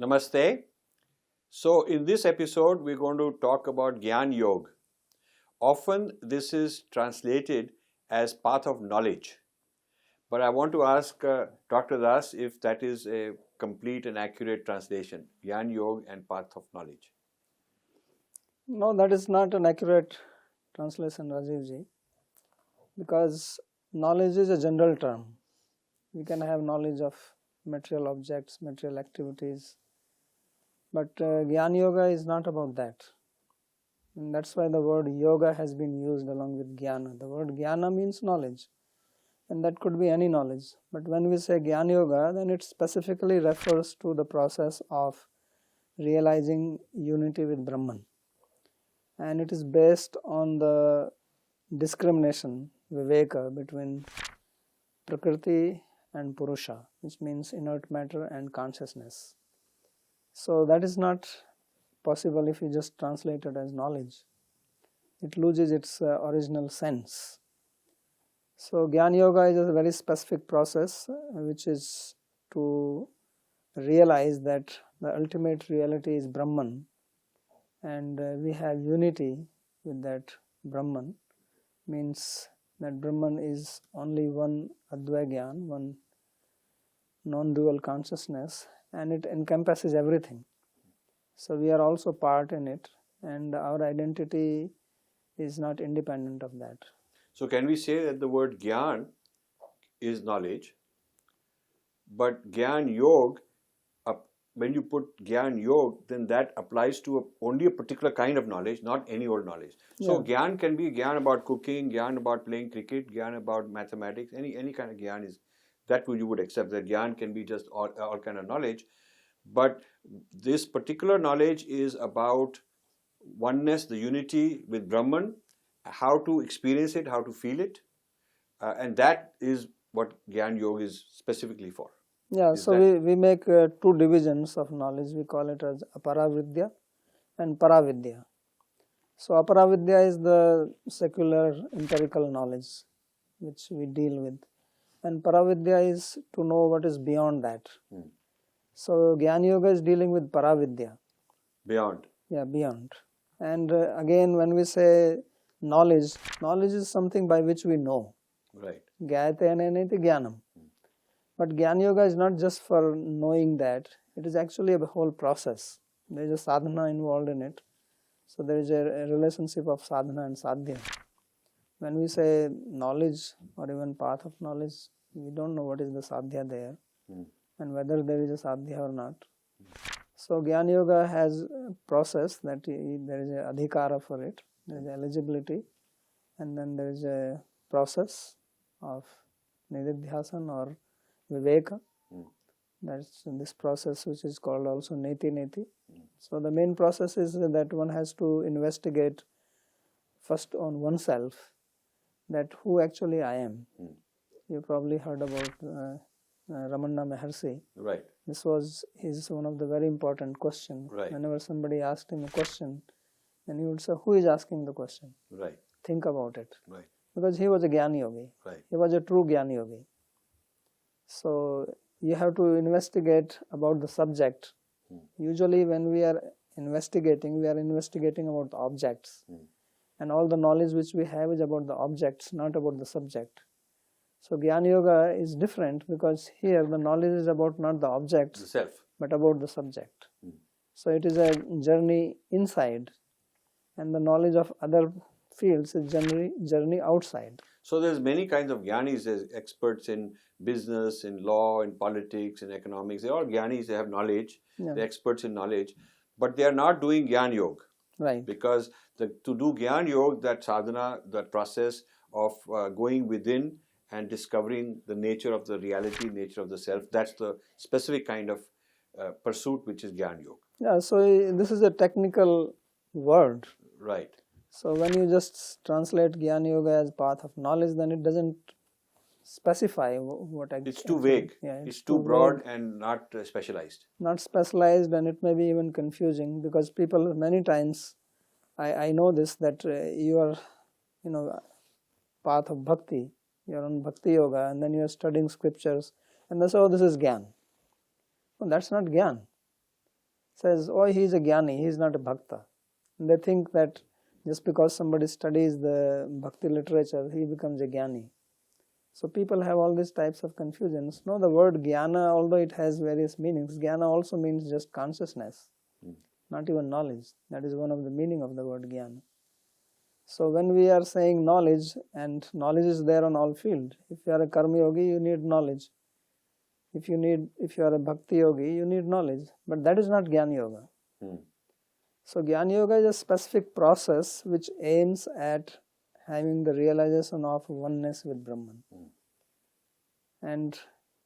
Namaste. So in this episode, we're going to talk about Jnāna-yoga. Often this is translated as path of knowledge. But I want to ask Dr. Das if that is a complete and accurate translation, Jnāna-yoga and path of knowledge. No, that is not an accurate translation, Rajivji, because knowledge is a general term. We can have knowledge of material objects, material activities, but Jnana-yoga is not about that. And that's why the word yoga has been used along with jnana. The word jnana means knowledge, and that could be any knowledge. But when we say Jnana-yoga, then it specifically refers to the process of realizing unity with Brahman. And it is based on the discrimination, viveka, between prakriti and purusha, which means inert matter and consciousness. So that is not possible if you just translate it as knowledge. It loses its original sense. So Jnana-yoga is a very specific process which is to realize that the ultimate reality is Brahman, and we have unity with that Brahman, means that Brahman is only one Advaigyan, one non-dual consciousness, and it encompasses everything. So we are also part in it, and our identity is not independent of that. So can we say that the word Gyan is knowledge, but Jnana-yoga, when you put Jnana-yoga, then that applies to only a particular kind of knowledge, not any old knowledge. So Gyan can be Gyan about cooking, Gyan about playing cricket, Gyan about mathematics, any kind of Gyan is, that you would accept that Gyan can be just all kind of knowledge. But this particular knowledge is about oneness, the unity with Brahman, how to experience it, how to feel it, and that is what Jnana-yoga is specifically for. Yeah, so we make two divisions of knowledge. We call it as Paravidya and Paravidya. So Paravidya is the secular empirical knowledge which we deal with, and Paravidya is to know what is beyond that. So Jnana-yoga is dealing with Paravidya. Beyond. Yeah, beyond. And again, when we say knowledge is something by which we know. Right. Gyate aneneti jnanam. But Jnana-yoga is not just for knowing that, it is actually a whole process. There is a sadhana involved in it. So there is a relationship of sadhana and sadhya. When we say knowledge or even path of knowledge, we don't know what is the sadhya there and whether there is a sadhya or not. So Jnana-yoga has a process that there is a adhikara for it, there is eligibility, and then there is a process of nididhyasan or viveka. That's this process which is called also neti. So the main process is that one has to investigate first on oneself, that who actually I am. You probably heard about Ramana Maharshi. Right. This was one of the very important questions. Right. Whenever somebody asked him a question, then he would say, who is asking the question? Right. Think about it. Right. Because he was a Jnana-yogi. Right. He was a true Jnana-yogi. So you have to investigate about the subject. Usually when we are investigating about the objects. And all the knowledge which we have is about the objects, not about the subject. So Jnana-yoga is different because here the knowledge is about not the objects, The self. but about the subject. So it is a journey inside, and the knowledge of other fields is journey outside. So there's many kinds of Jnanis, there's experts in business, in law, in politics, in economics. They're all Jnanis, they have knowledge, they're experts in knowledge, but they are not doing Jnana-yoga. Right. Because to do Jnana-yoga, that sadhana, that process of going within and discovering the nature of the reality, nature of the self, that's the specific kind of pursuit which is Jnana-yoga. Yeah, so this is a technical word. Right. So when you just translate Jnana-yoga as path of knowledge, then it doesn't specify what exactly. It's too vague. Yeah, it's too broad and not specialized. Not specialized, and it may be even confusing because people many times, I know this, that you are, path of bhakti, you're on bhakti yoga, and then you're studying scriptures, and they say, oh, this is Gyan. No, that's not Gyan. says, oh, he is a jnani, he is not a bhakta. And they think that just because somebody studies the bhakti literature, he becomes a jnani. So people have all these types of confusions. No, the word jnana, although it has various meanings, jnana also means just consciousness, not even knowledge. That is one of the meaning of the word jnana. So when we are saying knowledge, and knowledge is there on all fields. If you are a karma yogi, you need knowledge. If you are a bhakti yogi, you need knowledge. But that is not Jnana-yoga. So Jnana-yoga is a specific process which aims at having the realization of oneness with Brahman. And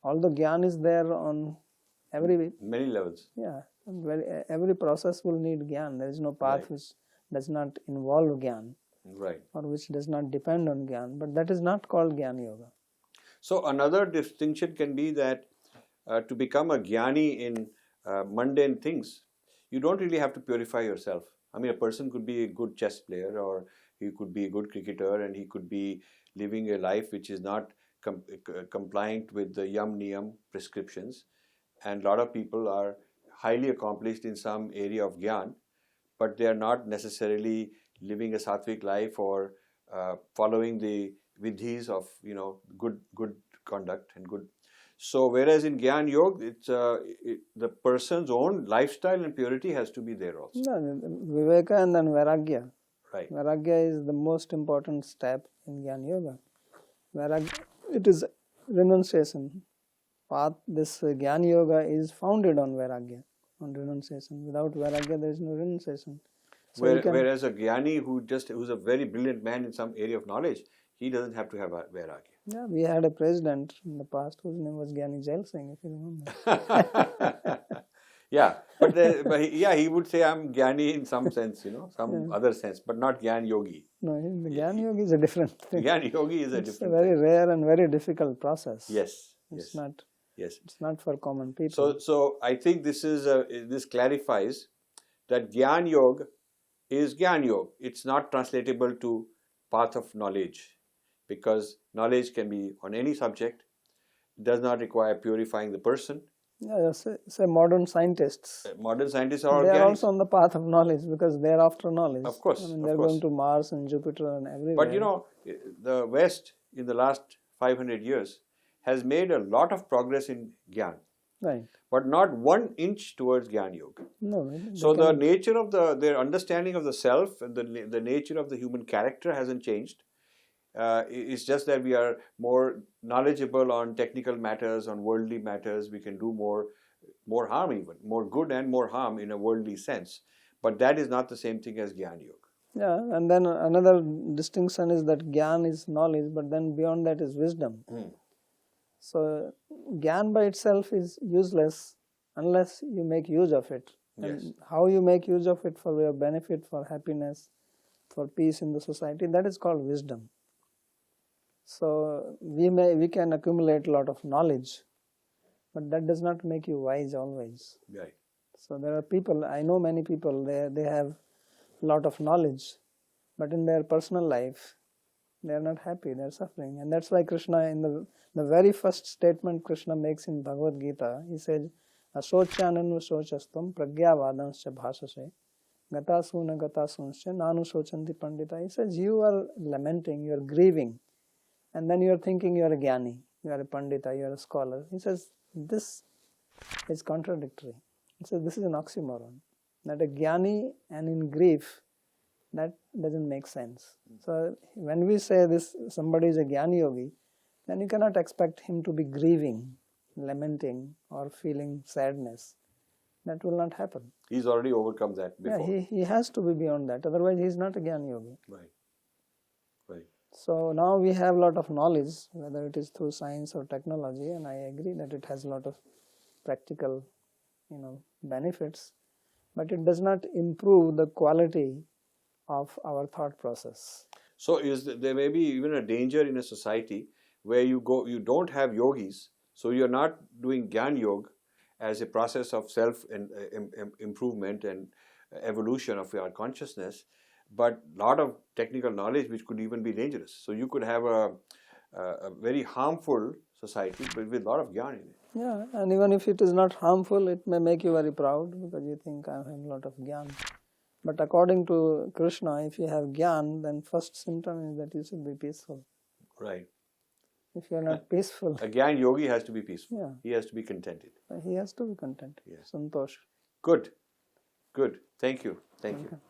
although Jnana is there on many levels. Yeah, every process will need Jnana. There is no path which does not involve Jnana. Right. Or which does not depend on Jnana. But that is not called Jnana-yoga. So another distinction can be that to become a jnani in mundane things, you don't really have to purify yourself. I mean, a person could be a good chess player, or he could be a good cricketer, and he could be living a life which is not compliant with the yam niyam prescriptions. And a lot of people are highly accomplished in some area of jnana, but they are not necessarily living a sattvic life or following the vidhis of good conduct and good. So whereas in Jnana-yoga, it's the person's own lifestyle and purity has to be there also. No, Viveka and then Vairagya. Right. Vairagya is the most important step in Jnana-yoga. Vairagya, it is renunciation. This Jnana-yoga is founded on Vairagya, on renunciation. Without Vairagya, there is no renunciation. So whereas a jnani who's a very brilliant man in some area of knowledge, he doesn't have to have a Vairagya. Yeah, we had a president in the past whose name was Gyani Jail Singh, if you remember. Yeah, but he would say I'm jnani in some sense, some other sense, but not jnana yogi. No, the Jnana yogi is a different thing. Jnana yogi is a different It's a very rare and very difficult process. Yes. It's not. Yes. It's not for common people. So I think this clarifies that Jnana-yoga is Jnana-yoga. It's not translatable to path of knowledge, because knowledge can be on any subject. It does not require purifying the person. Yeah, say modern scientists. Modern scientists are They organic. are also on the path of knowledge because they are after knowledge. Of course. I mean, they are going to Mars and Jupiter and everywhere. But the West in the last 500 years has made a lot of progress in Jnana. Right. But not 1 inch towards Jnana-yoga. No. So the nature of their understanding of the self and the nature of the human character hasn't changed. It's just that we are more knowledgeable on technical matters, on worldly matters. We can do more harm, even more good and more harm in a worldly sense. But that is not the same thing as Jnana-yoga. Yeah, and then another distinction is that Jnana is knowledge, but then beyond that is wisdom. So Jnana by itself is useless unless you make use of it. Yes. And how you make use of it for your benefit, for happiness, for peace in the society, that is called wisdom. So we can accumulate a lot of knowledge, but that does not make you wise always. Right. So there are people, I know many people, they have a lot of knowledge, but in their personal life, they are not happy, they are suffering. And that's why Krishna, in the very first statement Krishna makes in Bhagavad Gita, he says, Asochananu sochastam pragyavadanscha bhasase gatasuna gatasunscha nanu sochanti pandita. He says, you are lamenting, you are grieving, and then you are thinking you are a jnani, you are a pandita, you are a scholar. He says, this is contradictory. He says, this is an oxymoron. That a jnani and in grief, that doesn't make sense. So when we say this, somebody is a jnana yogi, then you cannot expect him to be grieving, lamenting, or feeling sadness. That will not happen. He's already overcome that before. Yeah, he has to be beyond that. Otherwise, he is not a jnana yogi. Right. So now we have a lot of knowledge, whether it is through science or technology, and I agree that it has a lot of practical, benefits, but it does not improve the quality of our thought process. So there may be even a danger in a society where you don't have yogis, so you're not doing Jnana-yoga as a process of self improvement and evolution of our consciousness, but a lot of technical knowledge which could even be dangerous. So you could have a very harmful society, but with a lot of jnana in it. Yeah, and even if it is not harmful, it may make you very proud because you think I have a lot of gyan. But according to Krishna, if you have gyan, then first symptom is that you should be peaceful. Right. If you are not peaceful, A Gyan yogi has to be peaceful. Yeah. He has to be contented. he has to be content. Yes. Santosh. Good. Good. Thank you. Thank you.